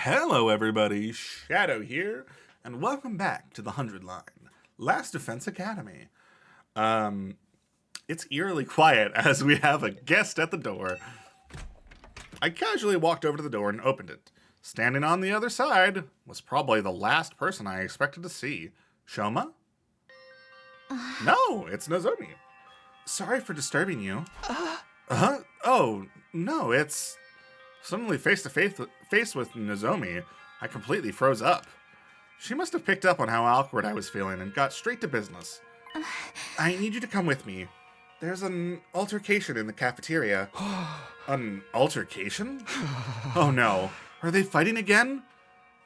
Hello everybody, Shadow here, and welcome back to the 100 Line, Last Defense Academy. It's eerily quiet as we have a guest at the door. I casually walked over to the door and opened it. Standing on the other side was probably the last person I expected to see. Shouma? No, it's Nozomi. Sorry for disturbing you. Oh, no, it's... Suddenly face to face with Nozomi, I completely froze up. She must have picked up on how awkward I was feeling and got straight to business. I need you to come with me. There's an altercation in the cafeteria. An altercation? Oh no. Are they fighting again?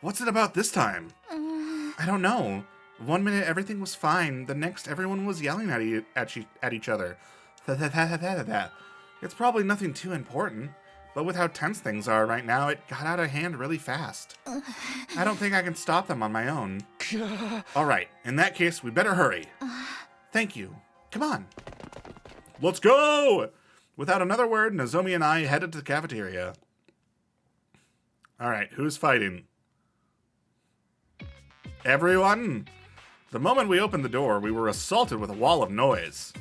What's it about this time? I don't know. One minute everything was fine, the next everyone was yelling at each other. It's probably nothing too important. But with how tense things are right now, it got out of hand really fast. I don't think I can stop them on my own. All right, in that case, we better hurry. Thank you. Come on. Let's go! Without another word, Nozomi and I headed to the cafeteria. All right, who's fighting? Everyone? The moment we opened the door, we were assaulted with a wall of noise.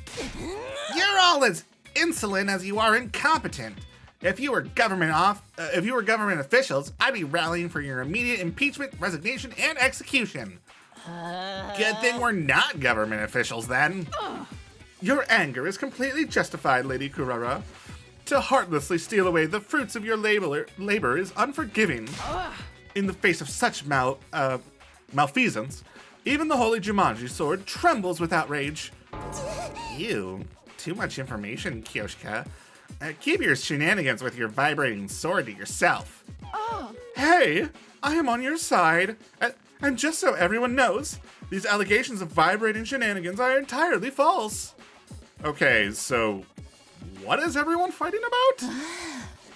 You're all as insolent as you are incompetent. If you were government officials, I'd be rallying for your immediate impeachment, resignation, and execution. Good thing we're not government officials, then. Your anger is completely justified, Lady Kurara. To heartlessly steal away the fruits of your labor is unforgiving. In the face of such malfeasance, even the holy Jumanji sword trembles with outrage. Ew, too much information, Kyoshika. Keep your shenanigans with your vibrating sword to yourself. Hey, I am on your side. And just so everyone knows, these allegations of vibrating shenanigans are entirely false. Okay, so what is everyone fighting about?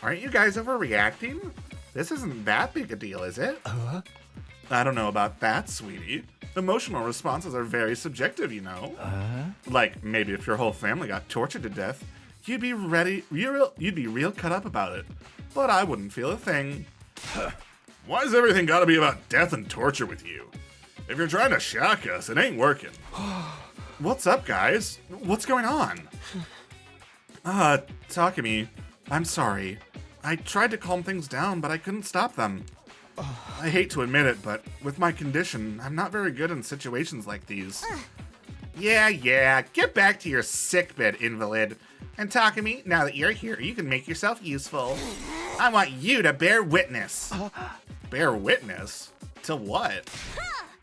Aren't you guys overreacting? This isn't that big a deal, is it? I don't know about that, sweetie. Emotional responses are very subjective, you know. Like, maybe if your whole family got tortured to death, you'd be real cut up about it. But I wouldn't feel a thing. Why's everything gotta be about death and torture with you? If you're trying to shock us, it ain't working. What's up, guys? What's going on? Takumi, I'm sorry. I tried to calm things down, but I couldn't stop them. I hate to admit it, but with my condition, I'm not very good in situations like these. Yeah, get back to your sickbed, invalid. And Takumi, now that you're here, you can make yourself useful. I want you to bear witness. Bear witness? To what?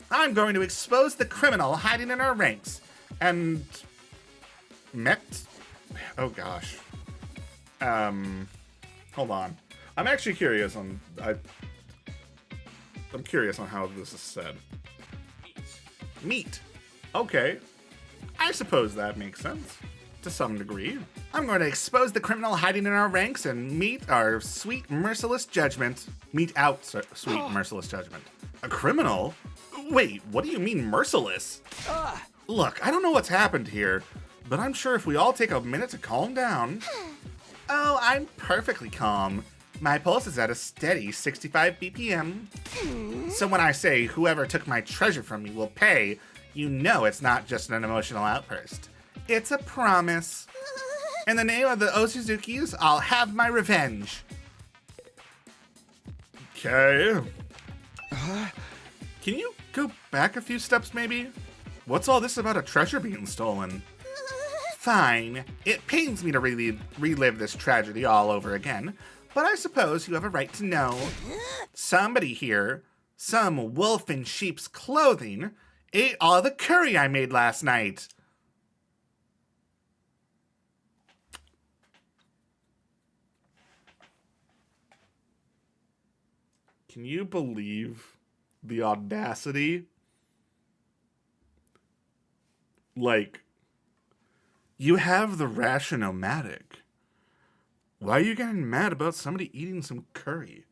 I'm going to expose the criminal hiding in our ranks. And... Oh gosh. Hold on. I'm actually curious on... I'm curious on how this is said. Meat. Okay. I suppose that makes sense. To some degree. I'm going to expose the criminal hiding in our ranks and meet our sweet, merciless judgment. Mete out sweet, merciless judgment. A criminal? Wait, what do you mean merciless? Look, I don't know what's happened here, but I'm sure if we all take a minute to calm down... Oh, I'm perfectly calm. My pulse is at a steady 65 BPM. So when I say whoever took my treasure from me will pay, you know it's not just an emotional outburst. It's a promise. In the name of the Oshizukis, I'll have my revenge. Okay. Can you go back a few steps, maybe? What's all this about a treasure being stolen? Fine. It pains me to relive this tragedy all over again, but I suppose you have a right to know. Somebody here, some wolf in sheep's clothing, ate all the curry I made last night. Can you believe the audacity? Like, you have the Rashionomatic. Why are you getting mad about somebody eating some curry?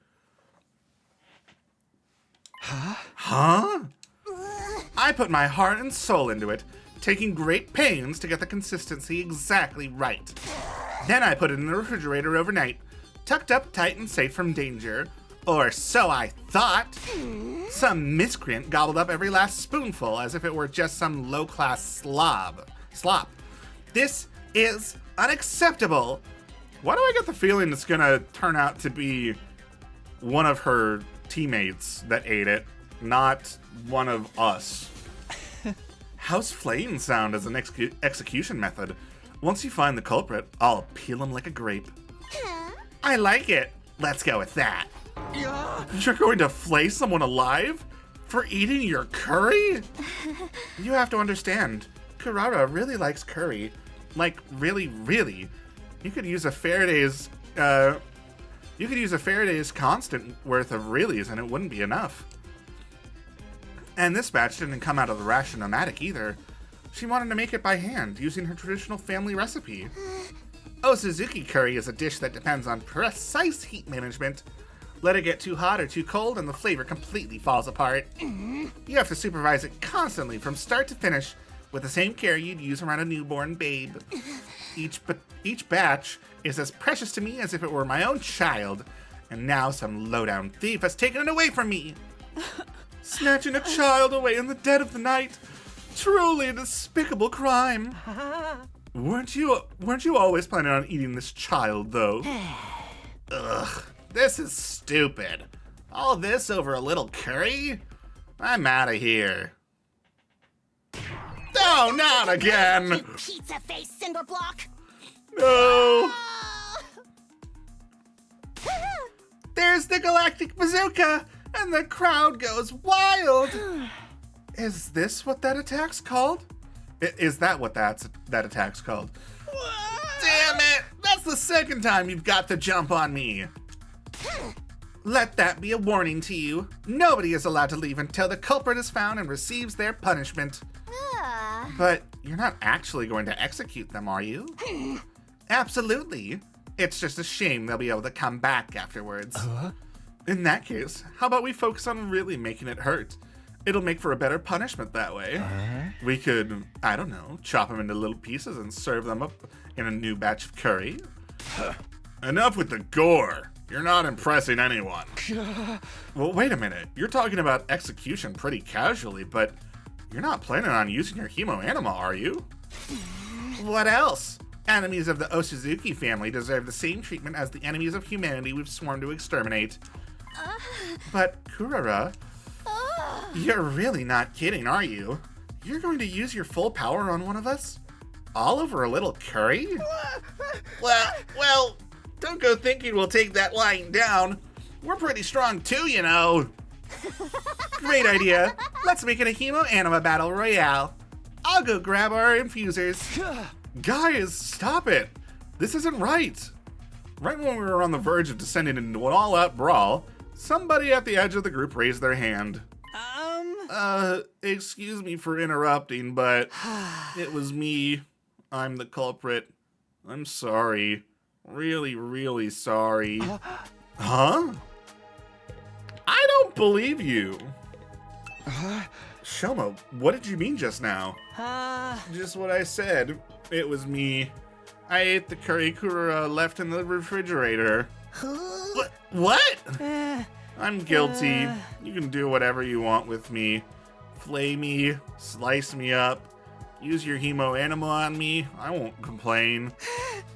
Huh? I put my heart and soul into it, taking great pains to get the consistency exactly right. Then I put it in the refrigerator overnight, tucked up tight and safe from danger. Or so I thought. Some miscreant gobbled up every last spoonful as if it were just some low-class slop. This is unacceptable. Why do I get the feeling it's gonna turn out to be one of her teammates that ate it, not one of us? How's flaying sound as an execution method? Once you find the culprit, I'll peel him like a grape. I like it. Let's go with that. You're going to flay someone alive? For eating your curry? You have to understand, Kurara really likes curry. Like, really, really. You could use a Faraday's constant worth of reallys and it wouldn't be enough. And this batch didn't come out of the ration-o-matic either. She wanted to make it by hand, using her traditional family recipe. Suzuki curry is a dish that depends on precise heat management. Let it get too hot or too cold and the flavor completely falls apart. You have to supervise it constantly from start to finish with the same care you'd use around a newborn babe. Each batch is as precious to me as if it were my own child. And now some lowdown thief has taken it away from me. Snatching a child away in the dead of the night. Truly a despicable crime. Weren't you always planning on eating this child, though? Ugh, this is stupid. All this over a little curry? I'm out of here. No, not again! Pizza face cinder block! No! There's the galactic bazooka! And the crowd goes wild! Is this what that attack's called? Is that what that attack's called? Damn it! That's the second time you've got the jump on me! Let that be a warning to you. Nobody is allowed to leave until the culprit is found and receives their punishment. But you're not actually going to execute them, are you? Absolutely. It's just a shame they'll be able to come back afterwards. In that case, how about we focus on really making it hurt? It'll make for a better punishment that way. We could, I don't know, chop them into little pieces and serve them up in a new batch of curry. Enough with the gore. You're not impressing anyone. Well, wait a minute. You're talking about execution pretty casually, but you're not planning on using your hemo anima, are you? What else? Enemies of the Osuzuki family deserve the same treatment as the enemies of humanity we've sworn to exterminate. But Kurara, you're really not kidding, are you? You're going to use your full power on one of us? All over a little curry? Well, don't go thinking we'll take that lying down. We're pretty strong too, you know. Great idea. Let's make it a hemo anima battle royale. I'll go grab our infusers. Guys, stop it. This isn't right. Right when we were on the verge of descending into an all-out brawl, somebody at the edge of the group raised their hand. Excuse me for interrupting, but it was me. I'm the culprit. I'm sorry. Really, really sorry. Huh? I don't believe you. Shouma, what did you mean just now? Just what I said. It was me. I ate the curry Kurara left in the refrigerator. What? I'm guilty. You can do whatever you want with me. Flay me, slice me up, use your hemo anima on me. I won't complain.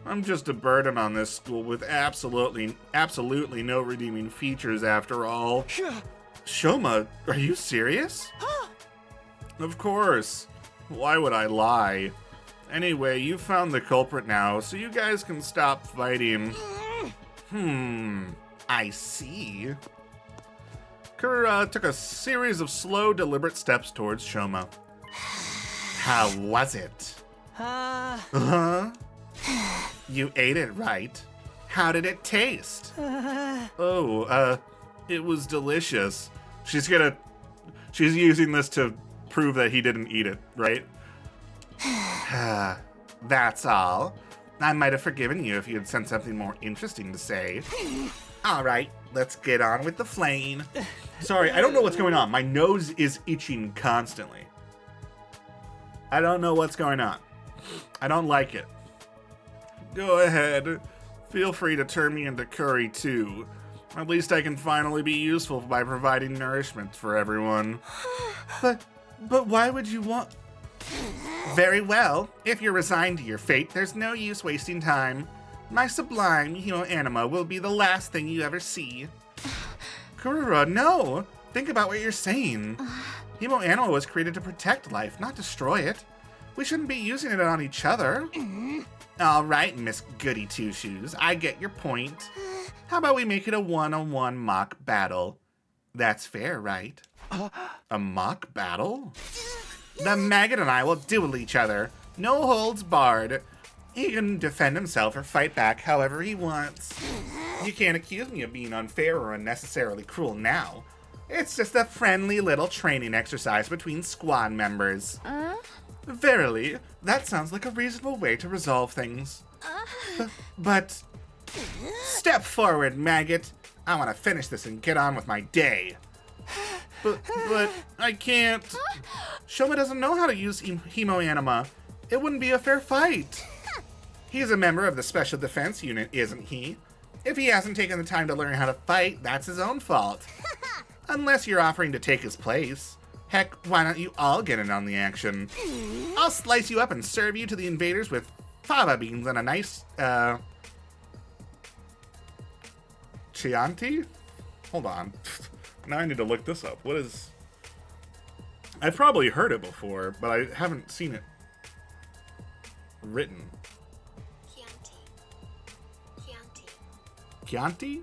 I'm just a burden on this school with absolutely no redeeming features after all. Shouma, are you serious? Of course. Why would I lie? Anyway, you found the culprit now, so you guys can stop fighting. I see. Kurara took a series of slow, deliberate steps towards Shouma. How was it? You ate it, right? How did it taste? It was delicious. She's using this to prove that he didn't eat it, right? That's all. I might have forgiven you if you had sent something more interesting to say. All right, let's get on with the flaying. Sorry, I don't know what's going on. My nose is itching constantly. I don't know what's going on. I don't like it. Go ahead. Feel free to turn me into curry too. At least I can finally be useful by providing nourishment for everyone. But why would you want... Very well. If you're resigned to your fate, there's no use wasting time. My sublime hero anima will be the last thing you ever see. Kurara, no! Think about what you're saying. Hemo anima was created to protect life, not destroy it. We shouldn't be using it on each other. All right, Miss Goody Two-Shoes, I get your point. How about we make it a one-on-one mock battle? That's fair, right? A mock battle? The maggot and I will duel each other. No holds barred. He can defend himself or fight back however he wants. You can't accuse me of being unfair or unnecessarily cruel now. It's just a friendly little training exercise between squad members. Verily, that sounds like a reasonable way to resolve things. But... Step forward, maggot. I want to finish this and get on with my day. But I can't. Shouma doesn't know how to use hemo anima. It wouldn't be a fair fight. He's a member of the Special Defense Unit, isn't he? If he hasn't taken the time to learn how to fight, that's his own fault. Unless you're offering to take his place. Heck, why don't you all get in on the action? I'll slice you up and serve you to the invaders with fava beans and a nice, Chianti? Hold on. Now I need to look this up. What is... I've probably heard it before, but I haven't seen it written. Chianti?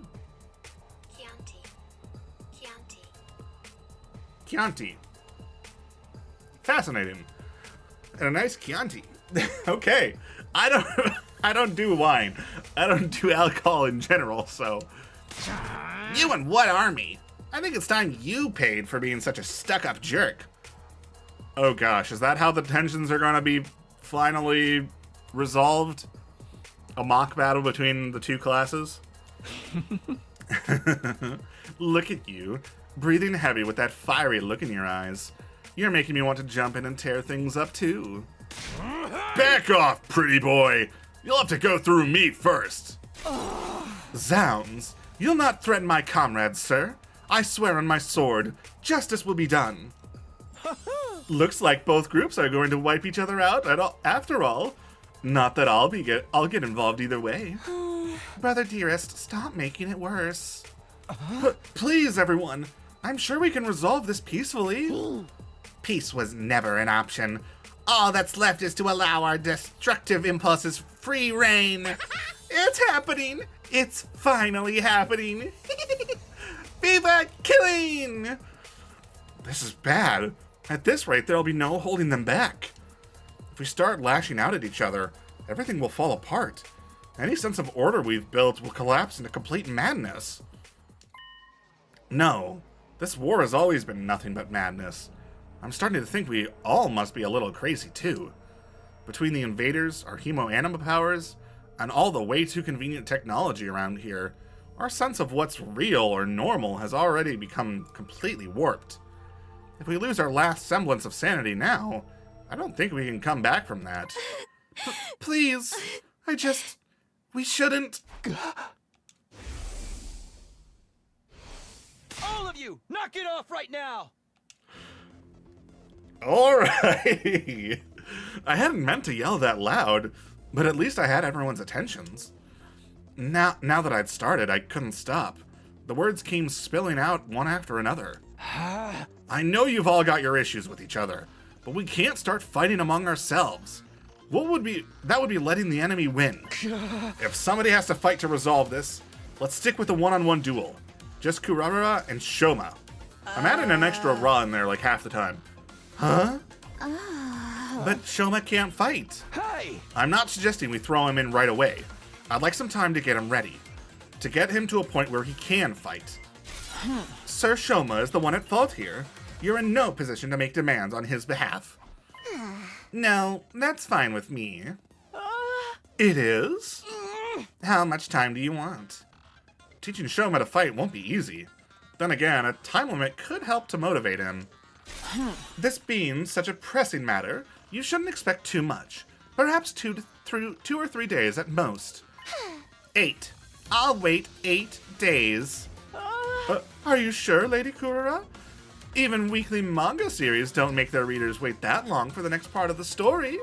Chianti. Fascinating. And a nice Chianti. Okay. I don't do wine. I don't do alcohol in general, so... You and what army? I think it's time you paid for being such a stuck-up jerk. Oh gosh, is that how the tensions are gonna be finally resolved? A mock battle between the two classes? Look at you, breathing heavy with that fiery look in your eyes. You're making me want to jump in and tear things up too. Back off, pretty boy! You'll have to go through me first. Zounds, you'll not threaten my comrades, sir. I swear on my sword, justice will be done. Looks like both groups are going to wipe each other out after all. Not that I'll get involved either way. Brother dearest, stop making it worse. Please, everyone. I'm sure we can resolve this peacefully. Peace was never an option. All that's left is to allow our destructive impulses free reign. It's happening. It's finally happening. Viva killing! This is bad. At this rate, there'll be no holding them back. If we start lashing out at each other, everything will fall apart. Any sense of order we've built will collapse into complete madness. No, this war has always been nothing but madness. I'm starting to think we all must be a little crazy too. Between the invaders, our hemo anima powers, and all the way too convenient technology around here, our sense of what's real or normal has already become completely warped. If we lose our last semblance of sanity now, I don't think we can come back from that. Please, we shouldn't. All of you, knock it off right now! Alright. I hadn't meant to yell that loud, but at least I had everyone's attentions. Now that I'd started, I couldn't stop. The words came spilling out one after another. I know you've all got your issues with each other, but we can't start fighting among ourselves. That would be letting the enemy win. If somebody has to fight to resolve this, let's stick with the one-on-one duel. Just Kurara and Shouma. I'm adding an extra Ra in there like half the time. Huh? But Shouma can't fight. Hey! I'm not suggesting we throw him in right away. I'd like some time to get him ready. To get him to a point where he can fight. Sir Shouma is the one at fault here. You're in no position to make demands on his behalf. No, that's fine with me. It is? How much time do you want? Teaching Shouma to fight won't be easy. Then again, a time limit could help to motivate him. This being such a pressing matter, you shouldn't expect too much. Perhaps 2 or 3 days at most. 8. I'll wait 8 days. Are you sure, Lady Kurara? Even weekly manga series don't make their readers wait that long for the next part of the story.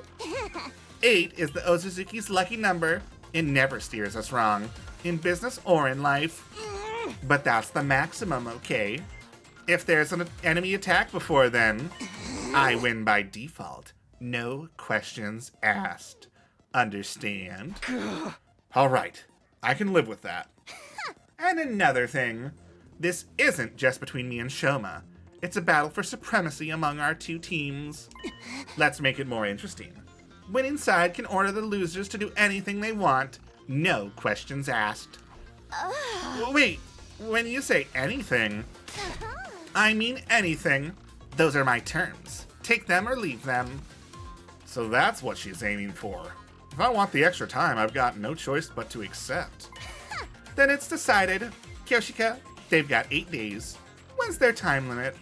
8 is the Ozuzuki's lucky number. It never steers us wrong, in business or in life. But that's the maximum, okay? If there's an enemy attack before then, I win by default. No questions asked. Understand? All right, I can live with that. And another thing, this isn't just between me and Shouma. It's a battle for supremacy among our two teams. Let's make it more interesting. Winning side can order the losers to do anything they want. No questions asked. Wait, when you say anything, I mean anything. Those are my terms. Take them or leave them. So that's what she's aiming for. If I want the extra time, I've got no choice but to accept. Then it's decided. Kyoshika, they've got 8 days. When's their time limit?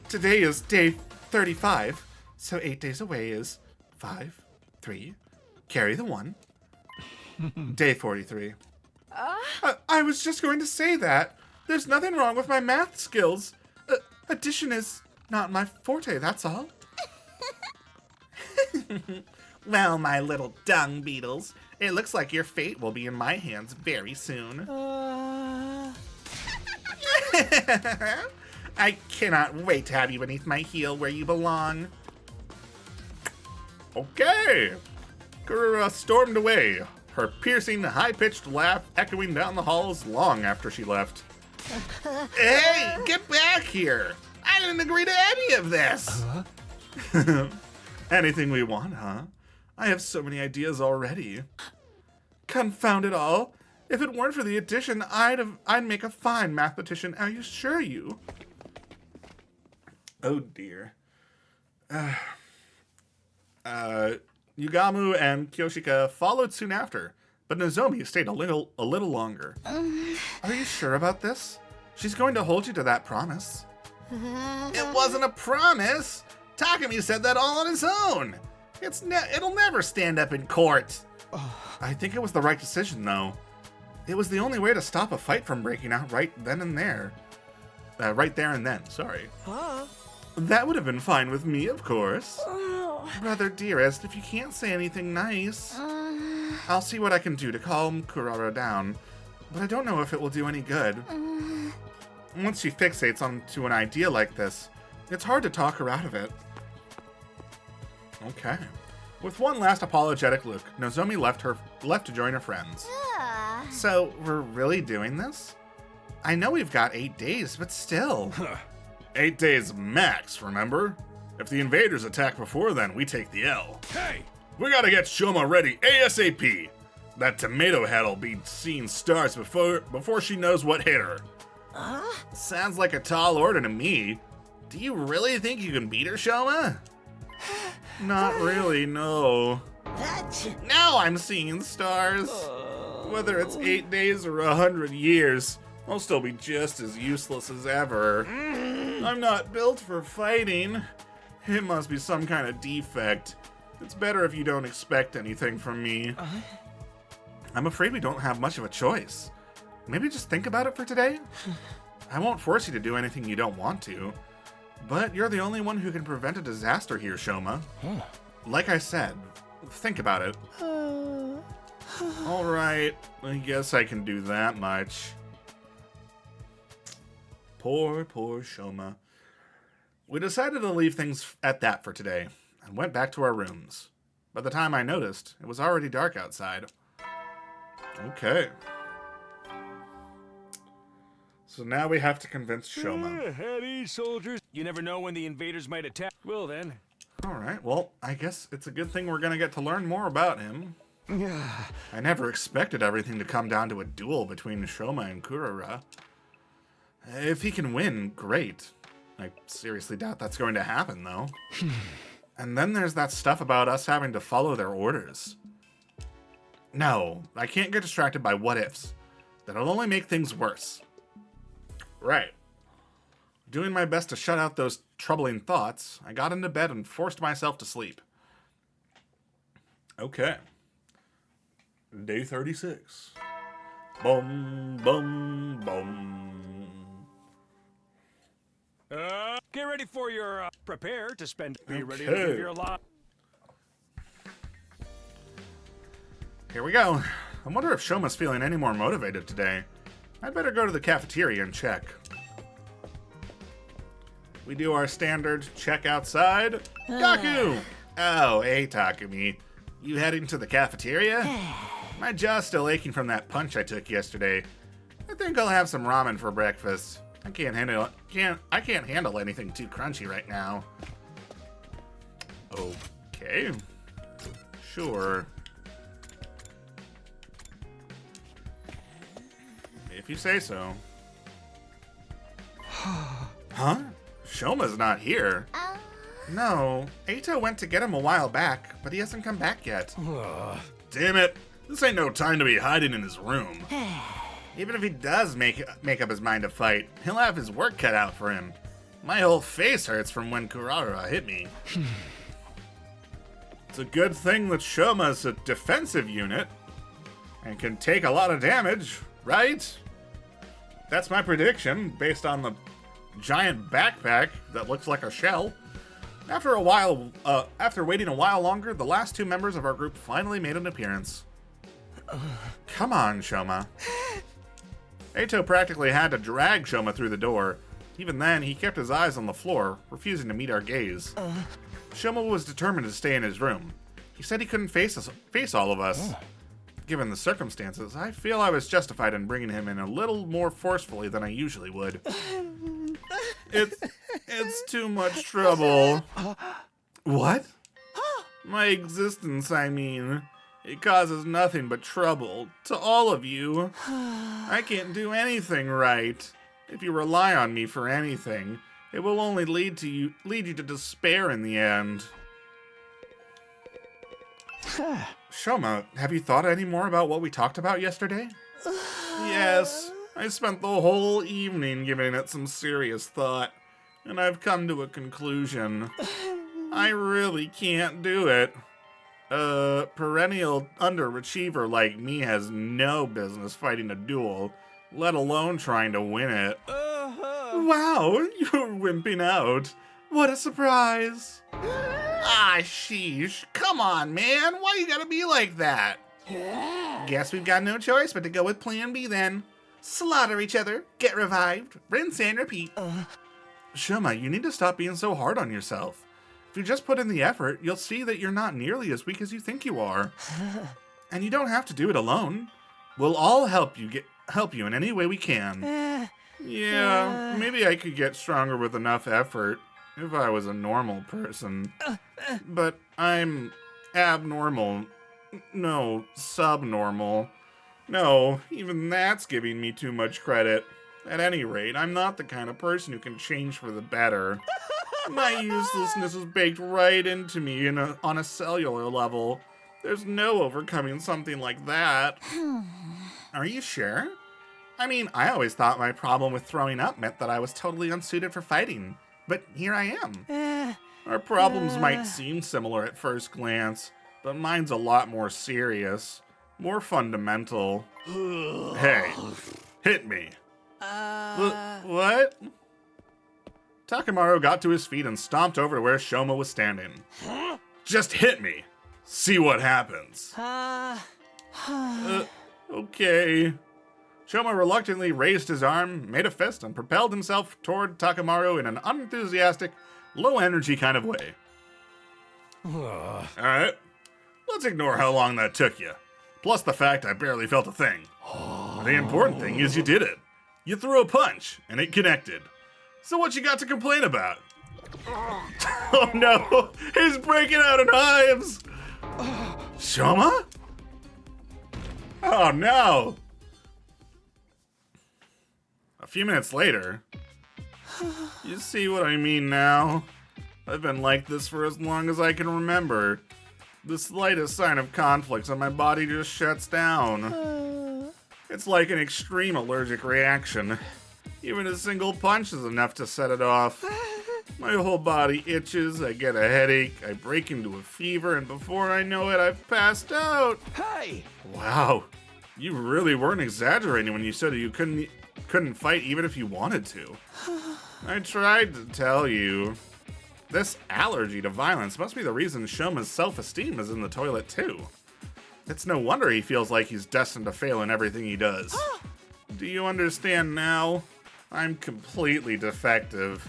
Today is day 35, so 8 days away is 5, 3, carry the 1. Day 43. I was just going to say that. There's nothing wrong with my math skills. Addition is not my forte, that's all. Well, my little dung beetles, it looks like your fate will be in my hands very soon. I cannot wait to have you beneath my heel where you belong. Okay. Kurara stormed away, her piercing, high-pitched laugh echoing down the halls long after she left. Hey, get back here! I didn't agree to any of this! Anything we want, huh? I have so many ideas already. Confound it all. If it weren't for the addition, I'd make a fine mathematician, I assure you. Oh dear. Yugamu and Kyoshika followed soon after, but Nozomi stayed a little longer. Are you sure about this? She's going to hold you to that promise. It wasn't a promise! Takumi said that all on his own! It'll never stand up in court! I think it was the right decision, though. It was the only way to stop a fight from breaking out right then and there. Right there and then, sorry. That would have been fine with me, of course. Brother dearest, if you can't say anything nice, I'll see what I can do to calm Kurara down, but I don't know if it will do any good. Once she fixates onto an idea like this, it's hard to talk her out of it. Okay. With one last apologetic look, Nozomi left to join her friends. So, we're really doing this? I know we've got 8 days, but still. 8 days max, remember? If the invaders attack before then, we take the L. Hey! We gotta get Shouma ready ASAP! That tomato head'll be seeing stars before she knows what hit her. Sounds like a tall order to me. Do you really think you can beat her, Shouma? Not really, no. Now I'm seeing stars. Whether it's 8 days or 100 years, I'll still be just as useless as ever. I'm not built for fighting. It must be some kind of defect. It's better if you don't expect anything from me. I'm afraid we don't have much of a choice. Maybe just think about it for today? I won't force you to do anything you don't want to. But you're the only one who can prevent a disaster here, Shouma. Like I said, think about it. Alright, I guess I can do that much. Poor Shouma. We decided to leave things at that for today, and went back to our rooms. By the time I noticed, it was already dark outside. Okay. So now we have to convince Shouma. At ease, soldiers. You never know when the invaders might attack. Well then. Alright, well, I guess it's a good thing we're gonna get to learn more about him. I never expected everything to come down to a duel between Shouma and Kurara. If he can win, great. I seriously doubt that's going to happen, though. And then there's that stuff about us having to follow their orders. No, I can't get distracted by what-ifs. That'll only make things worse. Right. Doing my best to shut out those troubling thoughts, I got into bed and forced myself to sleep. Okay. Day 36. Boom, boom, boom. Get ready for your, prepare to spend. Be ready to Okay. give your lot. Here we go. I wonder if Shouma's feeling any more motivated today. I'd better go to the cafeteria and check. We do our standard check outside. Gaku! Oh, hey, Takumi. You heading to the cafeteria? My jaw's still aching from that punch I took yesterday. I think I'll have some ramen for breakfast. I can't handle anything too crunchy right now. Okay. Sure. If you say so. Huh? Shouma's not here. No, Eito went to get him a while back, but he hasn't come back yet. Damn it. This ain't no time to be hiding in his room. Even if he does make up his mind to fight, he'll have his work cut out for him. My whole face hurts from when Kurara hit me. It's a good thing that Shouma's a defensive unit and can take a lot of damage, right? That's my prediction, based on the giant backpack that looks like a shell. After waiting a while longer, the last two members of our group finally made an appearance. Come on, Shouma. Eito practically had to drag Shouma through the door. Even then, he kept his eyes on the floor, refusing to meet our gaze. Shouma was determined to stay in his room. He said he couldn't face all of us. Given the circumstances, I feel I was justified in bringing him in a little more forcefully than I usually would. It's too much trouble. What? My existence, I mean. It causes nothing but trouble to all of you. I can't do anything right. If you rely on me for anything, it will only lead you to despair in the end. Shouma, have you thought any more about what we talked about yesterday? Yes, I spent the whole evening giving it some serious thought, and I've come to a conclusion. I really can't do it. A perennial underachiever like me has no business fighting a duel, let alone trying to win it. Wow, you're wimping out. What a surprise. Ah, sheesh. Come on, man. Why you gotta be like that? Guess we've got no choice but to go with plan B then. Slaughter each other, get revived, rinse and repeat. Shouma, you need to stop being so hard on yourself. If you just put in the effort, you'll see that you're not nearly as weak as you think you are. And you don't have to do it alone. We'll all help you in any way we can. Yeah, maybe I could get stronger with enough effort if I was a normal person. But I'm abnormal. No, subnormal. No, even that's giving me too much credit. At any rate, I'm not the kind of person who can change for the better. My uselessness is baked right into me on a cellular level. There's no overcoming something like that. Are you sure? I mean, I always thought my problem with throwing up meant that I was totally unsuited for fighting. But here I am. Our problems might seem similar at first glance, but mine's a lot more serious, more fundamental. Hey, hit me. What? Takamaru got to his feet and stomped over to where Shouma was standing. Just hit me. See what happens. Okay. Shouma reluctantly raised his arm, made a fist, and propelled himself toward Takamaru in an unenthusiastic, low-energy kind of way. Alright, let's ignore how long that took you. Plus the fact I barely felt a thing. The important thing is you did it. You threw a punch, and it connected. So what you got to complain about? Oh no, he's breaking out in hives! Shouma? Oh no! A few minutes later, you see what I mean now? I've been like this for as long as I can remember. The slightest sign of conflict and my body just shuts down. It's like an extreme allergic reaction. Even a single punch is enough to set it off. My whole body itches, I get a headache, I break into a fever, and before I know it, I've passed out. Hey! Wow, You really weren't exaggerating when you said you couldn't fight even if you wanted to. I tried to tell you. This allergy to violence must be the reason Shouma's self-esteem is in the toilet too. It's no wonder he feels like he's destined to fail in everything he does. Do you understand now? I'm completely defective.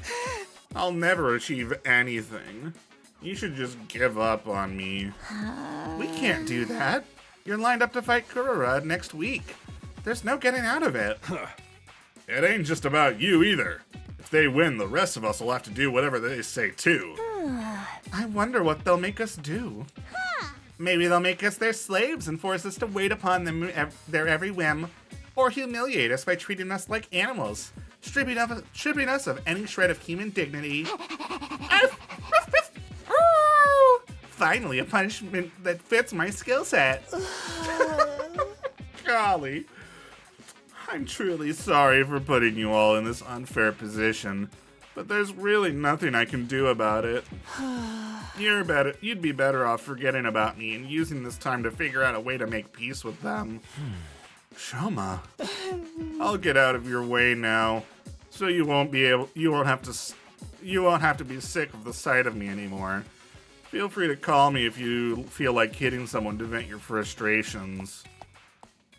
I'll never achieve anything. You should just give up on me. We can't do that. You're lined up to fight Kurara next week. There's no getting out of it. It ain't just about you either. If they win, the rest of us will have to do whatever they say too. I wonder what they'll make us do. Maybe they'll make us their slaves and force us to wait upon them their every whim. Or humiliate us by treating us like animals, stripping us of any shred of human dignity. Finally, a punishment that fits my skill set. Golly. I'm truly sorry for putting you all in this unfair position, but there's really nothing I can do about it. You'd be better off forgetting about me and using this time to figure out a way to make peace with them. Shouma, I'll get out of your way now, so you won't have to be sick of the sight of me anymore. Feel free to call me if you feel like hitting someone to vent your frustrations.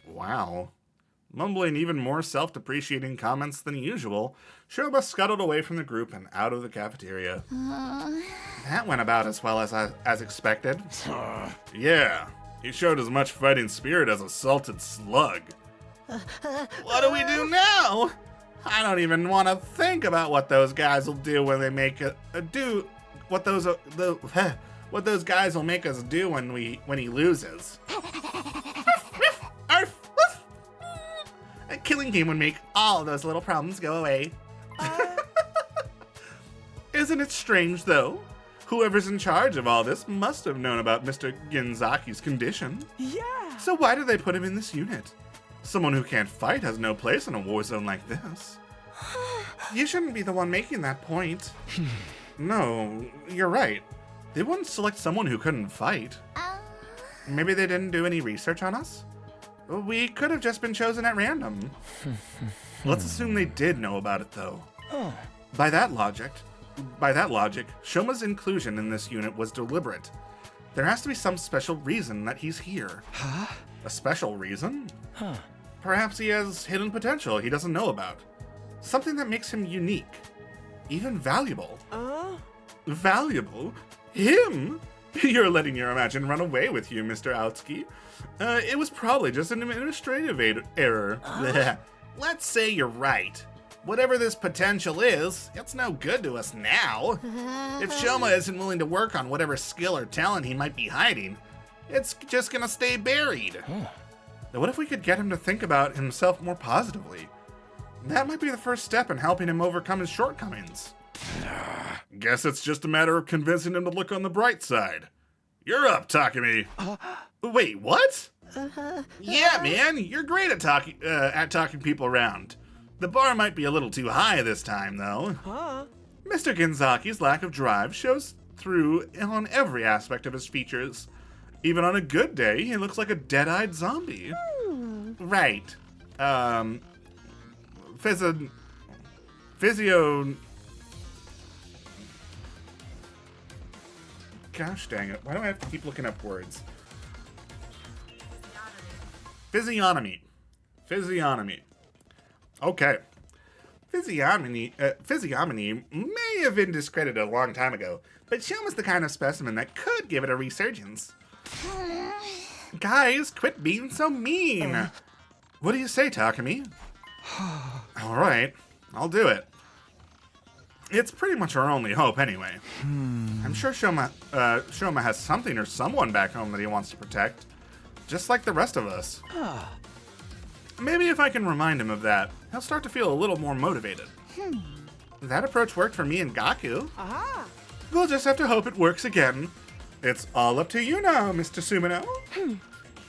Wow. Mumbling even more self-depreciating comments than usual, Shouma scuttled away from the group and out of the cafeteria. That went about as well as expected. Yeah, he showed as much fighting spirit as a salted slug. What do we do now? I don't even want to think about what those guys will do when they make what those guys will make us do when he loses. A killing game would make all of those little problems go away. Isn't it strange, though? Whoever's in charge of all this must have known about Mr. Genzaki's condition. Yeah. So why did they put him in this unit? Someone who can't fight has no place in a war zone like this. You shouldn't be the one making that point. No, you're right. They wouldn't select someone who couldn't fight. Maybe they didn't do any research on us? We could have just been chosen at random. Let's assume they did know about it, though. By that logic, Shouma's inclusion in this unit was deliberate. There has to be some special reason that he's here. Huh? A special reason? Perhaps he has hidden potential he doesn't know about. Something that makes him unique. Even valuable. Valuable? Him? You're letting your imagination run away with you, Mr. Aotsuki. It was probably just an administrative error. Let's say you're right. Whatever this potential is, it's no good to us now. If Shouma isn't willing to work on whatever skill or talent he might be hiding, it's just gonna stay buried. Now, what if we could get him to think about himself more positively? That might be the first step in helping him overcome his shortcomings. Guess it's just a matter of convincing him to look on the bright side. You're up, Takumi. Wait, what? Yeah, man, you're great at talking people around. The bar might be a little too high this time, though. Mr. Genzaki's lack of drive shows through on every aspect of his features. Even on a good day, he looks like a dead-eyed zombie. Right. Physio... Gosh dang it, why do I have to keep looking up words? Physiognomy. Okay. Physiognomy may have been discredited a long time ago, but Shouma's the kind of specimen that could give it a resurgence. Guys, quit being so mean. What do you say, Takumi? Alright, I'll do it. It's pretty much our only hope anyway. I'm sure Shouma has something or someone back home that he wants to protect, just like the rest of us. Maybe if I can remind him of that, he'll start to feel a little more motivated. That approach worked for me and Gaku. We'll just have to hope it works again. It's all up to you now, Mr. Sumino.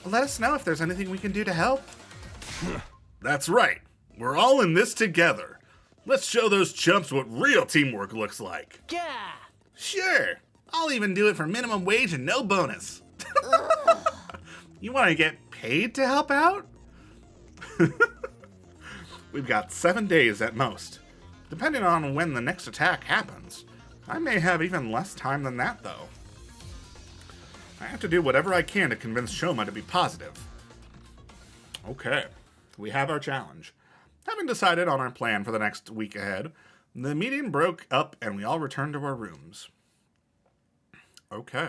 Let us know if there's anything we can do to help. That's right. We're all in this together. Let's show those chumps what real teamwork looks like. Yeah. Sure. I'll even do it for minimum wage and no bonus. You want to get paid to help out? We've got 7 days at most. Depending on when the next attack happens. I may have even less time than that, though. I have to do whatever I can to convince Shouma to be positive. Okay, we have our challenge. Having decided on our plan for the next week ahead, the meeting broke up and we all returned to our rooms. Okay.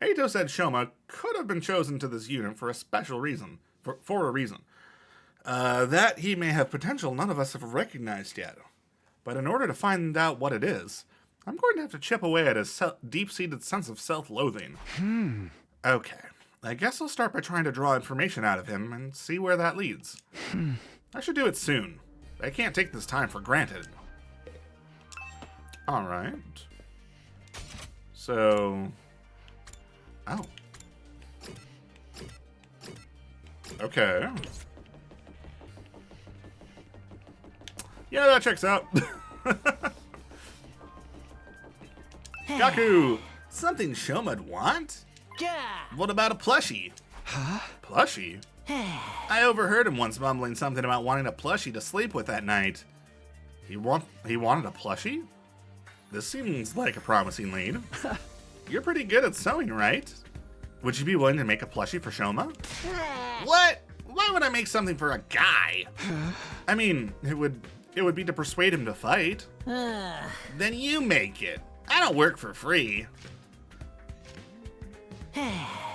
Eito said Shouma could have been chosen to this unit for a special reason. For a reason. That he may have potential none of us have recognized yet. But in order to find out what it is, I'm going to have to chip away at his deep-seated sense of self-loathing. Okay. I guess I'll start by trying to draw information out of him and see where that leads. I should do it soon. I can't take this time for granted. Alright. So... Oh. Okay. Yeah, that checks out. Gaku! Something Shouma'd want? What about a plushie? Huh? Plushie? I overheard him once mumbling something about wanting a plushie to sleep with that night. He wanted a plushie? This seems like a promising lead. You're pretty good at sewing, right? Would you be willing to make a plushie for Shouma? What? Why would I make something for a guy? I mean, it would be to persuade him to fight. Then you make it. I don't work for free.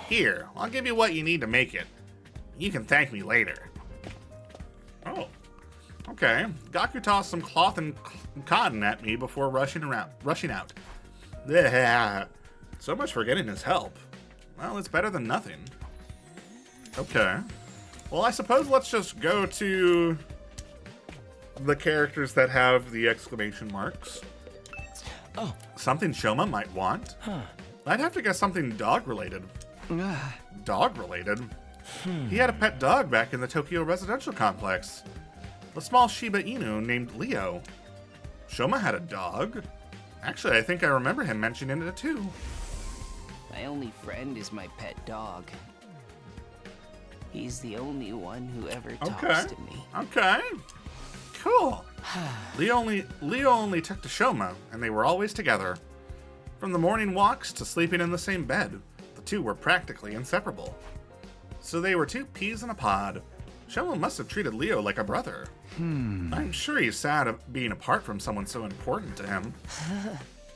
Here, I'll give you what you need to make it. You can thank me later. Oh, okay. Gaku tossed some cloth and cotton at me before rushing out. Blech. So much for getting his help. Well, it's better than nothing. Okay. Well, I suppose let's just go to the characters that have the exclamation marks. Oh. Something Shouma might want. Huh. I'd have to guess something dog-related. Ah. Dog-related? He had a pet dog back in the Tokyo residential complex. A small Shiba Inu named Leo. Shouma had a dog. Actually, I think I remember him mentioning it too. My only friend is my pet dog. He's the only one who ever talks to me. Okay. Cool. Leo only took to Shouma, and they were always together. From the morning walks to sleeping in the same bed, the two were practically inseparable. So they were two peas in a pod. Shouma must have treated Leo like a brother. I'm sure he's sad of being apart from someone so important to him.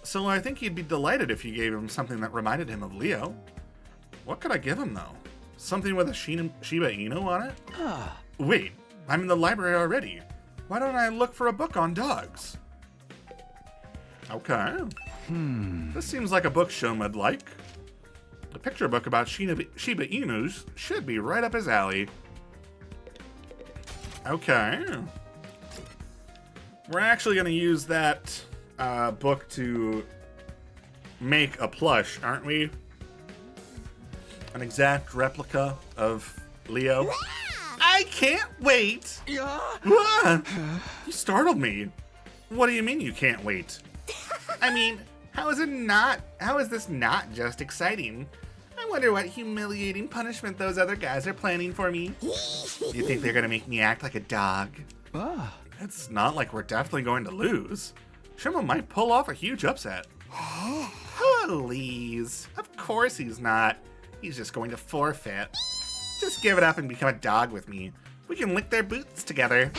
So I think he'd be delighted if you gave him something that reminded him of Leo. What could I give him, though? Something with a Shiba Inu on it? Wait, I'm in the library already. Why don't I look for a book on dogs? Okay. This seems like a book Shouma'd like. A picture book about Shiba Inus should be right up his alley. Okay. We're actually going to use that book to make a plush, aren't we? An exact replica of Leo. I can't wait! Ah, you startled me. What do you mean you can't wait? I mean, how is this not just exciting? I wonder what humiliating punishment those other guys are planning for me. You think they're gonna make me act like a dog? It's not like we're definitely going to lose. Shouma might pull off a huge upset. Please. Of course he's not. He's just going to forfeit. Just give it up and become a dog with me. We can lick their boots together.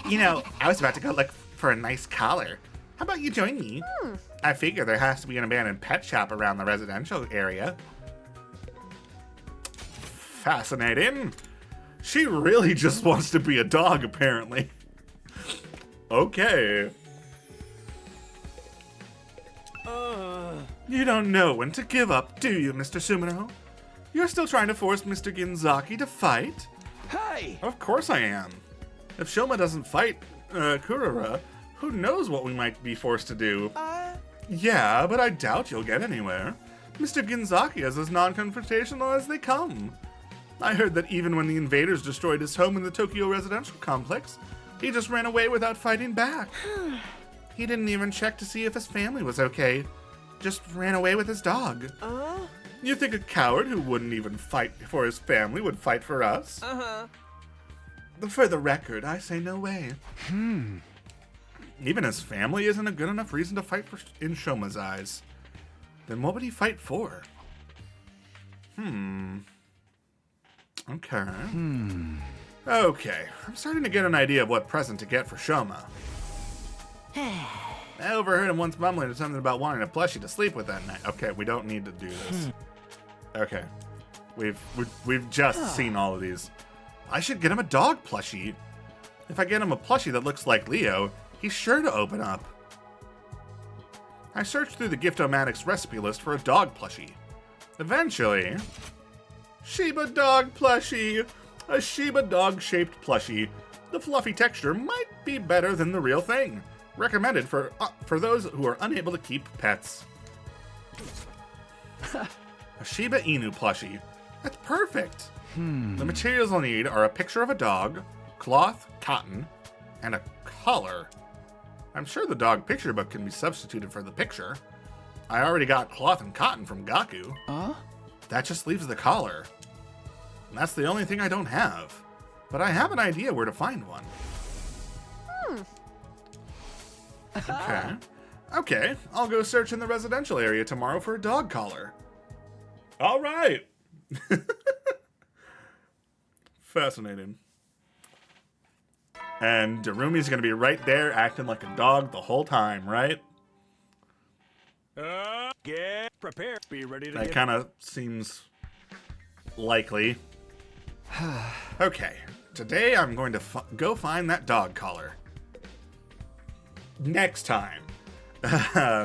You know, I was about to go look for a nice collar. How about you join me? I figure there has to be an abandoned pet shop around the residential area. Fascinating. She really just wants to be a dog, apparently. Okay. You don't know when to give up, do you, Mr. Sumino? You're still trying to force Mr. Ginzaki to fight? Hey! Of course I am. If Shouma doesn't fight Kurara, who knows what we might be forced to do? Yeah, but I doubt you'll get anywhere. Mr. Ginzaki is as non-confrontational as they come. I heard that even when the invaders destroyed his home in the Tokyo residential complex, he just ran away without fighting back. He didn't even check to see if his family was okay. Just ran away with his dog. You think a coward who wouldn't even fight for his family would fight for us? For the record, I say no way. Even his family isn't a good enough reason to fight for in Shouma's eyes. Then what would he fight for? Okay. Okay, I'm starting to get an idea of what present to get for Shouma. I overheard him once mumbling something about wanting a plushie to sleep with that night. Okay, we don't need to do this. Okay, we've just seen all of these. I should get him a dog plushie. If I get him a plushie that looks like Leo, he's sure to open up. I searched through the Gift-O-Matic's recipe list for a dog plushie. Eventually, Shiba dog plushie. A Shiba dog-shaped plushie. The fluffy texture might be better than the real thing. Recommended for those who are unable to keep pets. A Shiba Inu plushie. That's perfect. The materials I'll need are a picture of a dog, cloth, cotton, and a collar. I'm sure the dog picture book can be substituted for the picture. I already got cloth and cotton from Gaku. That just leaves the collar. And that's the only thing I don't have. But I have an idea where to find one. Okay, I'll go search in the residential area tomorrow for a dog collar. All right. Fascinating. And Darumi's gonna be right there acting like a dog the whole time, right? Get prepared. Be ready to That kind of seems likely. Okay, today I'm going to go find that dog collar. Next time.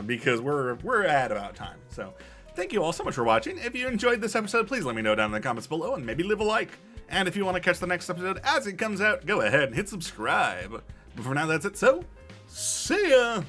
Because we're at about time. So, thank you all so much for watching. If you enjoyed this episode, please let me know down in the comments below and maybe leave a like. And if you want to catch the next episode as it comes out, go ahead and hit subscribe. But for now, that's it. So, see ya!